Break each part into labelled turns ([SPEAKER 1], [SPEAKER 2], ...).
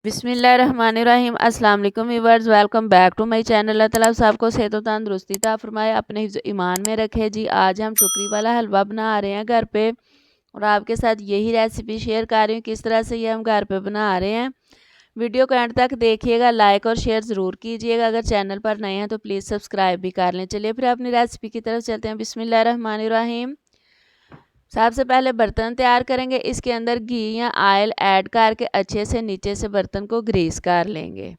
[SPEAKER 1] बिस्मिल्लाहिर्रहमानिर्रहीम। अस्सलाम वालेकुम viewers, welcome back to my channel. अल्लाह ताला सबको सेहत और तंदुरुस्ती ता फरमाए, अपने हिफ्ज़ ईमान में रखे। जी आज हम टुकरी वाला हलवा बना रहे हैं घर पे, और आपके साथ यही रेसिपी शेयर कर रही हूँ किस तरह से ये हम घर पे बना रहे हैं। वीडियो को एंड तक देखिएगा, लाइक और शेयर ज़रूर कीजिएगा। अगर चैनल पर नए हैं तो प्लीज़ सब्सक्राइब भी कर लें। चलिए फिर अपनी रेसिपी की तरफ चलते हैं। बिस्मिल्लाहिर्रहमानिर्रहीम। सबसे पहले बर्तन तैयार करेंगे, इसके अंदर घी या ऑयल ऐड करके अच्छे से नीचे से बर्तन को ग्रीस कर लेंगे।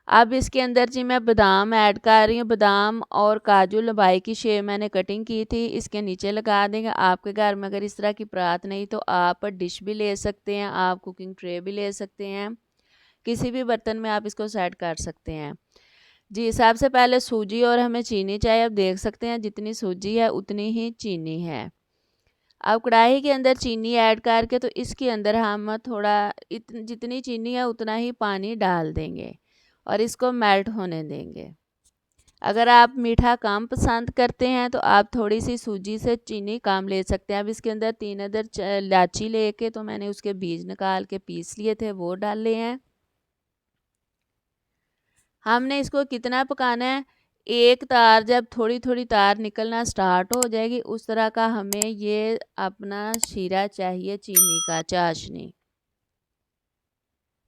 [SPEAKER 1] अब इसके अंदर जी मैं बादाम ऐड कर रही हूँ। बादाम और काजू लंबाई की शेप मैंने कटिंग की थी, इसके नीचे लगा देंगे। आपके घर में अगर इस तरह की परात नहीं तो आप डिश भी ले सकते हैं, आप कुकिंग ट्रे भी ले सकते हैं, किसी भी बर्तन में आप इसको सेट कर सकते हैं। जी सबसे पहले सूजी और हमें चीनी चाहिए। अब देख सकते हैं जितनी सूजी है उतनी ही चीनी है। अब कढ़ाई के अंदर चीनी ऐड करके तो इसके अंदर हम थोड़ा जितनी चीनी है उतना ही पानी डाल देंगे और इसको मेल्ट होने देंगे। अगर आप मीठा कम पसंद करते हैं तो आप थोड़ी सी सूजी से चीनी कम ले सकते हैं। अब इसके अंदर 3 अदर इलायची लेके तो मैंने उसके बीज निकाल के पीस लिए थे, वो डाले हैं। हमने इसको कितना पकाना है, एक तार जब थोड़ी थोड़ी तार निकलना स्टार्ट हो जाएगी उस तरह का हमें ये अपना शीरा चाहिए, चीनी का चाशनी।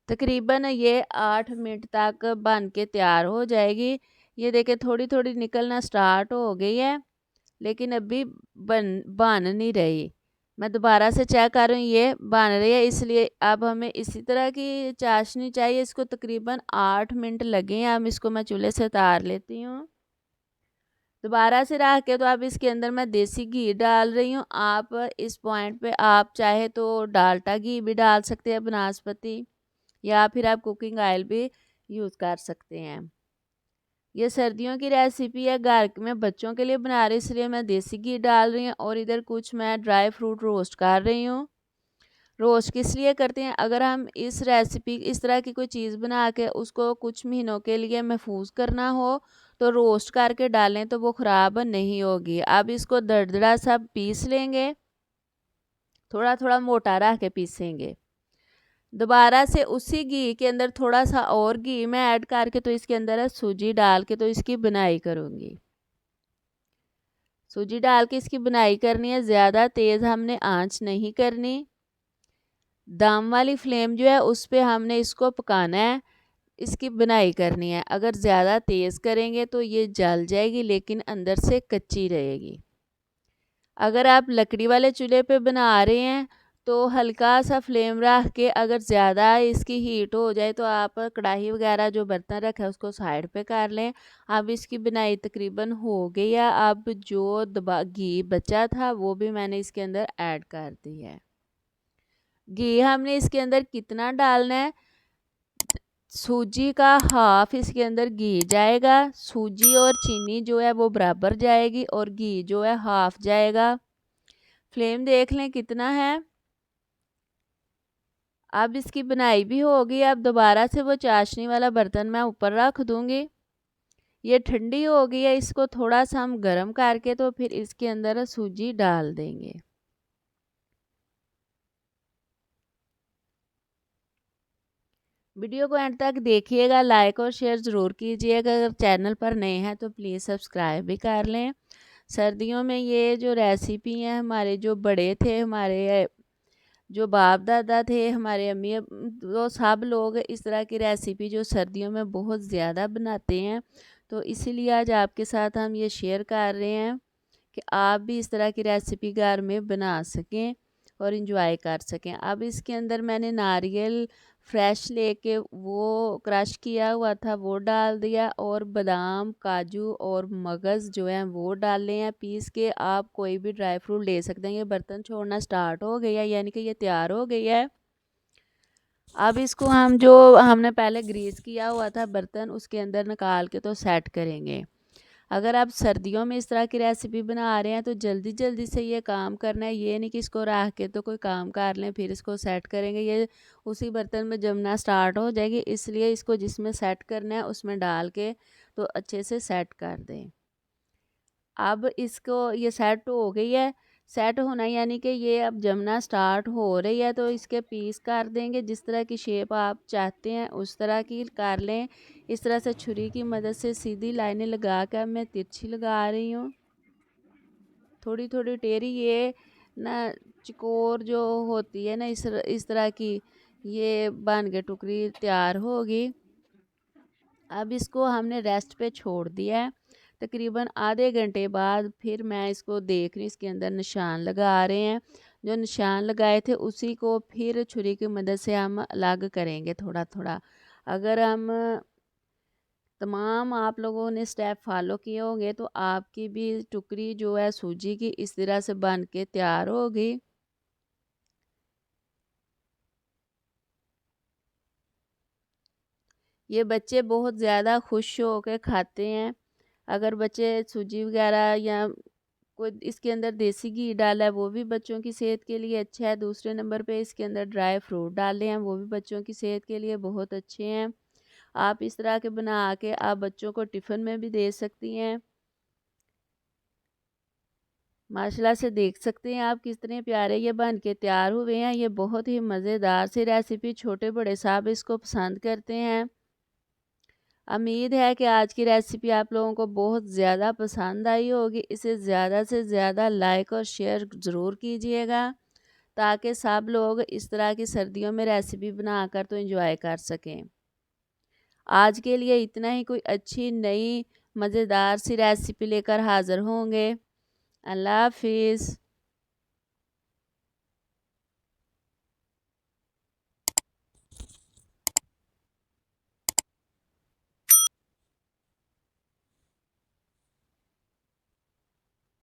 [SPEAKER 1] तकरीबन ये 8 मिनट तक बन के तैयार हो जाएगी। ये देखें थोड़ी थोड़ी निकलना स्टार्ट हो गई है, लेकिन अभी बन नहीं रही। मैं दोबारा से चेक कर रही हूँ, ये बन रही है। इसलिए अब हमें इसी तरह की चाशनी चाहिए। इसको तकरीबन 8 मिनट लगे हैं। अब इसको मैं चूल्हे से उतार लेती हूँ। दोबारा से रख के तो अब इसके अंदर मैं देसी घी डाल रही हूँ। आप इस पॉइंट पे आप चाहे तो डालडा घी भी डाल सकते हैं, बनास्पति, या फिर आप कुकिंग ऑयल भी यूज़ कर सकते हैं। ये सर्दियों की रेसिपी है, घर में बच्चों के लिए बना रही, इसलिए मैं देसी घी डाल रही हूँ। और इधर कुछ मैं ड्राई फ्रूट रोस्ट कर रही हूँ। रोस्ट किस लिए करते हैं, अगर हम इस रेसिपी इस तरह की कोई चीज़ बना के उसको कुछ महीनों के लिए महफूज करना हो तो रोस्ट करके डालें तो वो ख़राब नहीं होगी। अब इसको दरदरा सा पीस लेंगे, थोड़ा थोड़ा मोटा रख के पीसेंगे। दोबारा से उसी घी के अंदर थोड़ा सा और घी मैं ऐड करके तो इसके अंदर सूजी डाल के तो इसकी बुनाई करूँगी। सूजी डाल के इसकी बुनाई करनी है, ज़्यादा तेज़ हमने आंच नहीं करनी। दम वाली फ्लेम जो है उस पे हमने इसको पकाना है, इसकी बुनाई करनी है। अगर ज़्यादा तेज़ करेंगे तो ये जल जाएगी, लेकिन अंदर से कच्ची रहेगी। अगर आप लकड़ी वाले चूल्हे पे बना रहे हैं तो हल्का सा फ्लेम रख के, अगर ज़्यादा इसकी हीट हो जाए तो आप कढ़ाई वगैरह जो बर्तन रखा है उसको साइड पे कर लें। अब इसकी बुनाई तकरीबन हो गई है। अब जो घी बचा था वो भी मैंने इसके अंदर ऐड कर दी है। घी हमने इसके अंदर कितना डालना है, सूजी का हाफ इसके अंदर घी जाएगा। सूजी और चीनी जो है वो बराबर जाएगी और घी जो है हाफ जाएगा। फ्लेम देख लें कितना है। अब इसकी बुनाई भी होगी। अब दोबारा से वो चाशनी वाला बर्तन मैं ऊपर रख दूंगी। ये ठंडी हो गई है, इसको थोड़ा सा हम गर्म करके तो फिर इसके अंदर सूजी डाल देंगे। वीडियो को एंड तक देखिएगा, लाइक और शेयर ज़रूर कीजिएगा। अगर चैनल पर नए हैं तो प्लीज़ सब्सक्राइब भी कर लें। सर्दियों में ये जो रेसिपी है, हमारे जो बड़े थे, हमारे जो बाप दादा थे, हमारे अम्मी, वो सब लोग इस तरह की रेसिपी जो सर्दियों में बहुत ज़्यादा बनाते हैं। तो इसीलिए आज आपके साथ हम ये शेयर कर रहे हैं कि आप भी इस तरह की रेसिपी घर में बना सकें और इंजॉय कर सकें। अब इसके अंदर मैंने नारियल फ्रेश लेके वो क्रश किया हुआ था वो डाल दिया, और बादाम, काजू और मगज़ जो है वो डाले हैं पीस के। आप कोई भी ड्राई फ्रूट ले सकते हैं। ये बर्तन छोड़ना स्टार्ट हो गया, यानी कि ये तैयार हो गई है। अब इसको हम जो हमने पहले ग्रीस किया हुआ था बर्तन, उसके अंदर निकाल के तो सेट करेंगे। अगर आप सर्दियों में इस तरह की रेसिपी बना रहे हैं तो जल्दी जल्दी से ये काम करना है। ये नहीं कि इसको रख के तो कोई काम कर लें फिर इसको सेट करेंगे, ये उसी बर्तन में जमना स्टार्ट हो जाएगी। इसलिए इसको जिसमें सेट करना है उसमें डाल के तो अच्छे से सेट कर दें। अब इसको ये सेट हो गई है। सेट होना, यानी कि ये अब जमना स्टार्ट हो रही है, तो इसके पीस कर देंगे। जिस तरह की शेप आप चाहते हैं उस तरह की कर लें। इस तरह से छुरी की मदद से सीधी लाइनें लगा कर मैं तिरछी लगा रही हूँ, थोड़ी थोड़ी टेढ़ी। ये ना चकोर जो होती है ना, इस तरह की ये बन के टुकड़ी तैयार होगी। अब इसको हमने रेस्ट पे छोड़ दिया है। तकरीबन आधे घंटे बाद फिर मैं इसको देख रही, इसके अंदर निशान लगा रहे हैं। जो निशान लगाए थे उसी को फिर छुरी की मदद से हम अलग करेंगे थोड़ा थोड़ा। अगर हम तमाम आप लोगों ने स्टेप फॉलो किए होंगे तो आपकी भी टुकड़ी जो है सूजी की इस तरह से बन के तैयार होगी। ये बच्चे बहुत ज़्यादा खुश होकर खाते हैं। अगर बच्चे सूजी वगैरह या कोई इसके अंदर देसी घी डाला है वो भी बच्चों की सेहत के लिए अच्छा है। दूसरे नंबर पे इसके अंदर ड्राई फ्रूट डाले हैं वो भी बच्चों की सेहत के लिए बहुत अच्छे हैं। आप इस तरह के बना के आप बच्चों को टिफ़िन में भी दे सकती हैं। माशाल्लाह से देख सकते हैं आप कितने प्यारे ये बन के तैयार हुए हैं। ये बहुत ही मज़ेदार सी रेसिपी, छोटे बड़े सब इसको पसंद करते हैं। उम्मीद है कि आज की रेसिपी आप लोगों को बहुत ज़्यादा पसंद आई होगी। इसे ज़्यादा से ज़्यादा लाइक और शेयर ज़रूर कीजिएगा, ताकि सब लोग इस तरह की सर्दियों में रेसिपी बनाकर तो एंजॉय कर सकें। आज के लिए इतना ही। कोई अच्छी नई मज़ेदार सी रेसिपी लेकर हाज़िर होंगे। अल्लाह हाफिज़।